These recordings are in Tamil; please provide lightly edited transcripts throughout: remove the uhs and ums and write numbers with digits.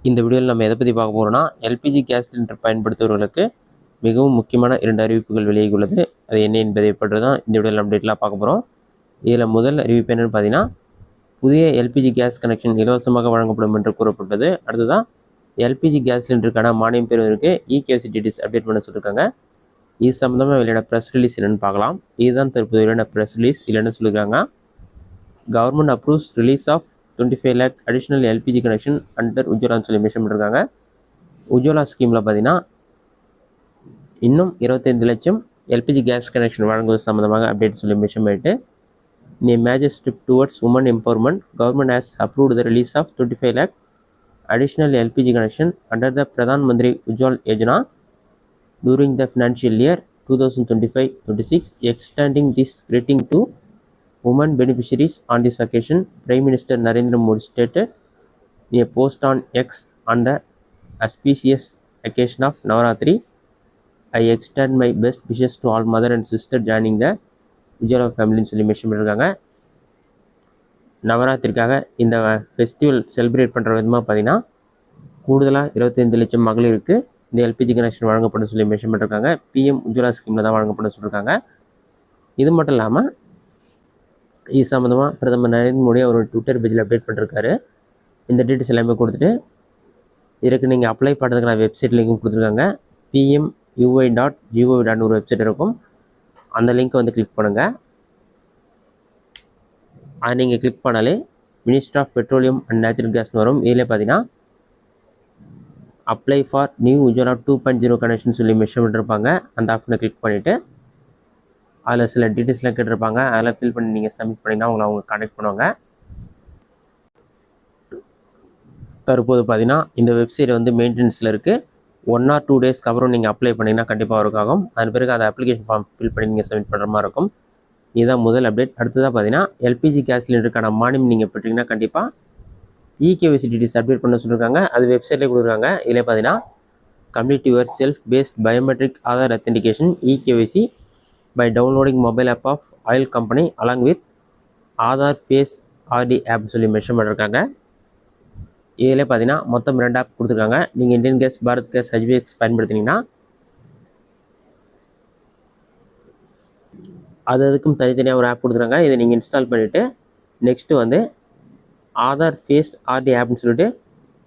இந்த வீடியோவில் நம்ம எதை பற்றி பார்க்க போகிறோம்னா, எல்பிஜி கேஸ் சிலிண்டர் பயன்படுத்துபவர்களுக்கு மிகவும் முக்கியமான 2 அறிவிப்புகள் வெளியாகியுள்ளது. அது என்ன என்பதை பற்றி தான் இந்த வீடியோவில் அப்டேட்லாம் பார்க்க போகிறோம். இதில் முதல் அறிவிப்பு என்னென்னு பார்த்தீங்கன்னா, புதிய எல்பிஜி கேஸ் கனெக்ஷன் இலவசமாக வழங்கப்படும் என்று கூறப்பட்டது. அடுத்ததான் எல்பிஜி கேஸ் சிலிண்டருக்கான மானியம் பெறுவதற்கு இகேஒய்சி டீடைல்ஸ் அப்டேட் பண்ண சொல்லியிருக்காங்க. இது சம்மந்தமாக வெளியான ப்ரெஸ் ரிலீஸ் என்னென்னு பார்க்கலாம். இதுதான் தற்போது வெளியான ப்ரெஸ் ரிலீஸ். இதில் என்ன சொல்லியிருக்காங்க, government approves release of 25 lakh additional LPG connection under உஜ்வலான்னு சொல்லி மென்ஷன் பண்ணியிருக்காங்க. உஜ்வலா ஸ்கீமில் பார்த்தீங்கன்னா இன்னும் 25 லட்சம் எல்பிஜி கேஸ் கனெக்ஷன் வழங்குவது சம்மந்தமாக அப்டேட் சொல்லி மென்ஷன் பண்ணிட்டு, in a major step towards women empowerment, government has approved the release of 25 lakh additional LPG connection under the Pradhan Mantri Ujjwal Yojana during the financial year 2025-26, extending this greeting to women beneficiaries. On this occasion, Prime Minister Narendra Modi stated in a post on X, on the auspicious occasion of Navaratri, I extend my best wishes to all mother and sister joining the Ujjwala ஃபேமிலின்னு சொல்லி மென்ஷன் பண்ணியிருக்காங்க. நவராத்திரிக்காக இந்த ஃபெஸ்டிவல் செலிப்ரேட் பண்ணுற விதமாக பார்த்தீங்கன்னா, கூடுதலாக 25 லட்சம் மகளிருக்கு இந்த எல்பிஜி கனெக்ஷன் வழங்கப்படும் சொல்லி மென்ஷன் பண்ணியிருக்காங்க. பிஎம் உஜ்வலா ஸ்கீமில் தான் வழங்கப்படும் சொல்லியிருக்காங்க. இது மட்டும் இல்லாமல் இது சம்மந்தமாக பிரதமர் நரேந்திர மோடி அவரோட ட்விட்டர் பேஜில் அப்டேட் பண்ணியிருக்காரு. இந்த டீட்டெயில்ஸ் எல்லாமே கொடுத்துட்டு இதுக்கு நீங்கள் அப்ளை பண்ணுறதுக்கான வெப்சைட் லிங்க்கும் கொடுத்துருக்காங்க. pmui.gov.in ஒரு வெப்சைட் இருக்கும். அந்த லிங்க்கை வந்து கிளிக் பண்ணுங்கள். அதை நீங்கள் கிளிக் பண்ணாலே ministry of petroleum and natural கேஸ்னு வரும். இதில் பார்த்தீங்கன்னா apply for new Ujjwala 2.0 connection சொல்லி மென்ஷன் பண்ணியிருப்பாங்க. அந்த ஆப்ஷனை கிளிக் பண்ணிவிட்டு அதில் சில டீட்டெயில்ஸ்லாம் கேட்டிருப்பாங்க. அதில் ஃபில் பண்ணி நீங்கள் சப்மிட் பண்ணிங்கன்னா அவங்க கான்டெக்ட் பண்ணுவாங்க. தற்போது பார்த்தீங்கன்னா இந்த வெப்சைட் வந்து மெயின்டெனன்ஸில் இருக்குது. 1 or 2 டேஸ்க்கு அப்புறம் நீங்கள் அப்ளை பண்ணிங்கன்னா கண்டிப்பாக ஒர்க் ஆகும். அதன் பிறகு அந்த அப்ளிகேஷன் ஃபார்ம் ஃபில் பண்ணி நீங்கள் சப்மிட் பண்ணுற மாதிரி இருக்கும். இதுதான் முதல் அப்டேட். அடுத்ததாக பார்த்தீங்கன்னா எல்பிஜி கேஸ் சிலிண்டருக்கான மானியம் நீங்கள் பெற்றீங்கன்னா கண்டிப்பாக இகேஒய்சி டீடைல்ஸ் அப்டேட் பண்ண சொல்லியிருக்காங்க. அது வெப்சைட்லேயே கொடுக்குறாங்க. இதில் பார்த்தீங்கன்னா complete your self paced biometric Aadhaar authentication eKYC by downloading mobile app of oil company along with Aadhaar face RD app சொல்லி மென்ஷன் பண்ணியிருக்காங்க. இதில் பார்த்தீங்கன்னா மொத்தம் 2 ஆப் கொடுத்துருக்காங்க. நீங்கள் Indian gas, Bharat gas, HPX பயன்படுத்தினீங்கன்னா அதுக்கும் தனித்தனியாக ஒரு ஆப் கொடுத்துருக்காங்க. இதை நீங்கள் இன்ஸ்டால் பண்ணிவிட்டு நெக்ஸ்ட்டு வந்து ஆதார் ஃபேஸ் ஆர்டி ஆப்னு சொல்லிட்டு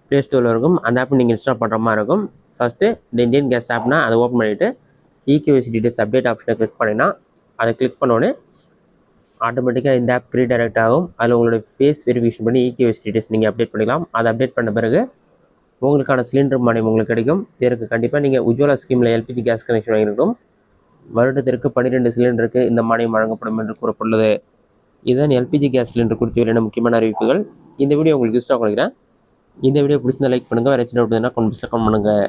ப்ளே ஸ்டோரில் இருக்கும். அந்த ஆப் நீங்கள் இன்ஸ்டால் பண்ணுற மாதிரி இருக்கும். ஃபஸ்ட்டு இந்த இந்தியன் கேஸ் ஆப்னா அதை ஓப்பன் பண்ணிவிட்டு இகேஒய்சி டீடைல்ஸ் அப்டேட் ஆப்ஷனை கிளிக் பண்ணிங்கன்னா அதை கிளிக் பண்ணோன்னே ஆட்டோமேட்டிக்காக இந்த ஆப் ரீடைரக்ட் ஆகும். அதில் உங்களுடைய ஃபேஸ் வெரிஃபிகேஷன் பண்ணி இகேஒய்சி டீடைல்ஸ் நீங்கள் அப்டேட் பண்ணிக்கலாம். அதை அப்டேட் பண்ண பிறகு உங்களுக்கான சிலிண்டர் மானியம் உங்களுக்கு கிடைக்கும். இதற்கு கண்டிப்பாக நீங்கள் உஜ்வலா ஸ்கீமில் எல்பிஜி கேஸ் கனெக்ஷன் வாங்கியிருக்கணும். வருடத்திற்கு 12 சிலிண்டருக்கு இந்த மானியம் வழங்கப்படும் என்று கூறப்பட்டுள்ளது. இதுதான் எல்பிஜி கேஸ் சிலிண்டர் குறித்து வெளியான முக்கியமான அறிவிப்புகள். இந்த வீடியோ உங்களுக்கு யூஸ்ஃபுல்லாக கொடுக்குறேன். இந்த வீடியோ பிடிச்சிருந்தா லைக் பண்ணுங்கள். வேறு ஏதாச்சும் டவுட் இருந்தால் கமெண்ட்ஸில் கமெண்ட் பண்ணுங்கள்.